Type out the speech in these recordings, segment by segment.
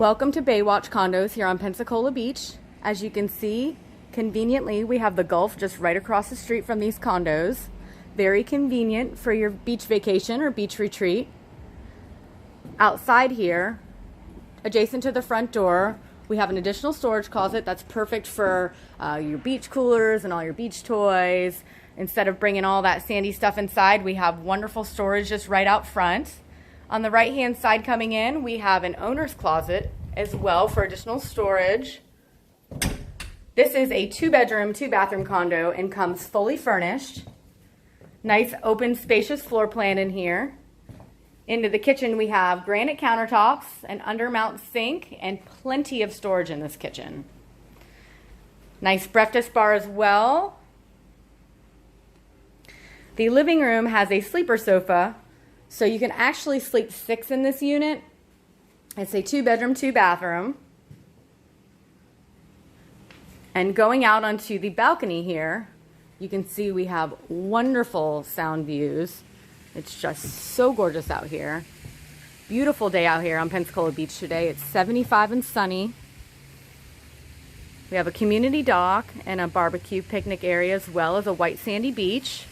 Welcome to Baywatch condos here on Pensacola Beach. As you can see, conveniently, we have the Gulf just right across the street from these condos. Very convenient for your beach vacation or beach retreat. Outside here, adjacent to the front door, we have an additional storage closet that's perfect for your beach coolers and all your beach toys. Instead of bringing all that sandy stuff inside, we have wonderful storage just right out front. On the right-hand side coming in, we have an owner's closet as well for additional storage. This is a 2-bedroom, 2-bathroom condo and comes fully furnished. Nice, open, spacious floor plan in here. Into the kitchen, we have granite countertops, an undermount sink, and plenty of storage in this kitchen. Nice breakfast bar as well. The living room has a sleeper sofa, so you can actually sleep 6 in this unit. It's a 2-bedroom, 2-bathroom. And going out onto the balcony here, you can see we have wonderful sound views. It's just so gorgeous out here. Beautiful day out here on Pensacola Beach today. It's 75 and sunny. We have a community dock and a barbecue picnic area as well as a white sandy beach,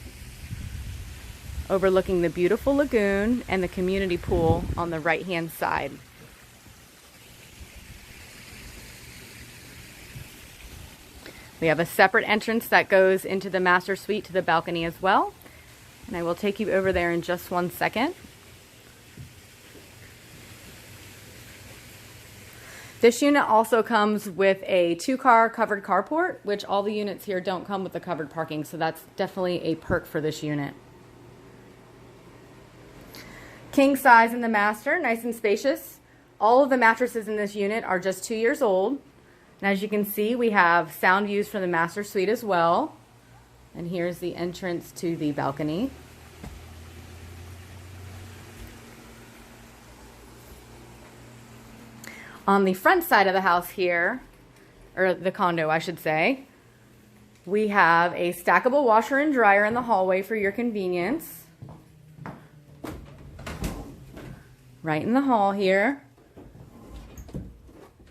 overlooking the beautiful lagoon and the community pool on the right-hand side. We have a separate entrance that goes into the master suite to the balcony as well. And I will take you over there in just one second. This unit also comes with a 2-car covered carport, which all the units here don't come with the covered parking, so that's definitely a perk for this unit. King size in the master, nice and spacious. All of the mattresses in this unit are just 2 years old. And as you can see, we have sound views from the master suite as well. And here's the entrance to the balcony. On the front side of the house here, or the condo I should say, we have a stackable washer and dryer in the hallway for your convenience. Right in the hall here.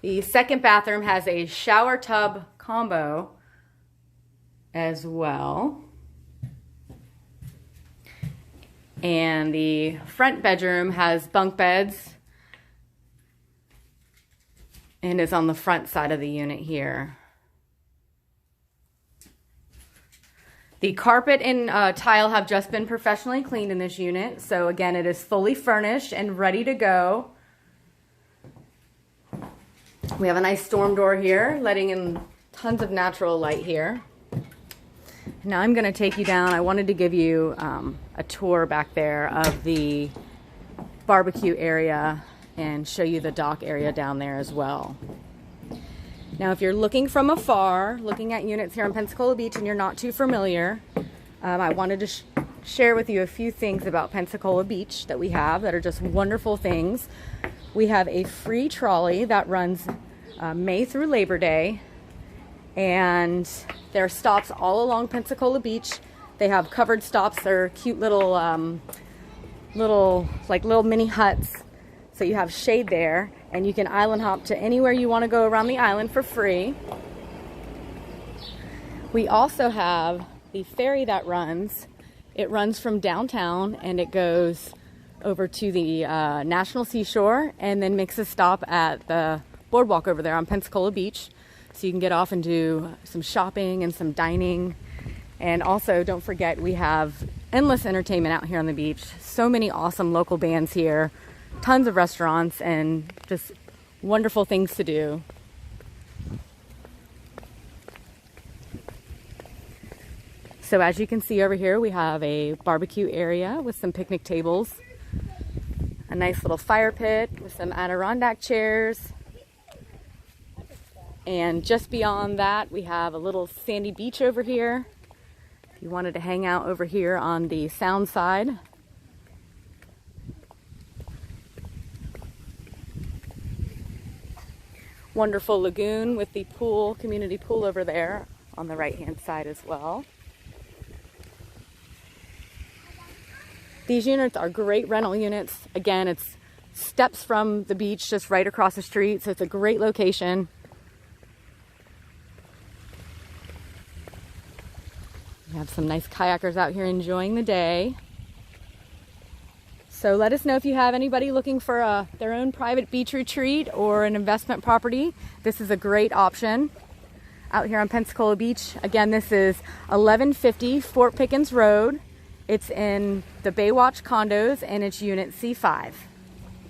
The second bathroom has a shower tub combo as well. And the front bedroom has bunk beds and is on the front side of the unit here. The carpet and tile have just been professionally cleaned in this unit. So again, it is fully furnished and ready to go. We have a nice storm door here, letting in tons of natural light here. Now I'm going to take you down. I wanted to give you a tour back there of the barbecue area and show you the dock area down there as well. Now if you're looking from afar, looking at units here on Pensacola Beach and you're not too familiar, I wanted to share with you a few things about Pensacola Beach that we have that are just wonderful things. We have a free trolley that runs May through Labor Day, and there are stops all along Pensacola Beach. They have covered stops. They're cute little mini huts, so you have shade there, and you can island hop to anywhere you want to go around the island for free. We also have the ferry that runs. It runs from downtown and it goes over to the National Seashore and then makes a stop at the boardwalk over there on Pensacola Beach. So you can get off and do some shopping and some dining. And also, don't forget, we have endless entertainment out here on the beach. So many awesome local bands here, tons of restaurants, and just wonderful things to do. So as you can see over here, we have a barbecue area with some picnic tables, a nice little fire pit with some Adirondack chairs. And just beyond that, we have a little sandy beach over here. If you wanted to hang out over here on the sound side. Wonderful lagoon with the pool, community pool over there on the right-hand side as well. These units are great rental units. Again, it's steps from the beach, just right across the street. So it's a great location. We have some nice kayakers out here enjoying the day. So let us know if you have anybody looking for their own private beach retreat or an investment property. This is a great option out here on Pensacola Beach. Again, this is 1150 Fort Pickens Road. It's in the Baywatch condos and it's unit C5.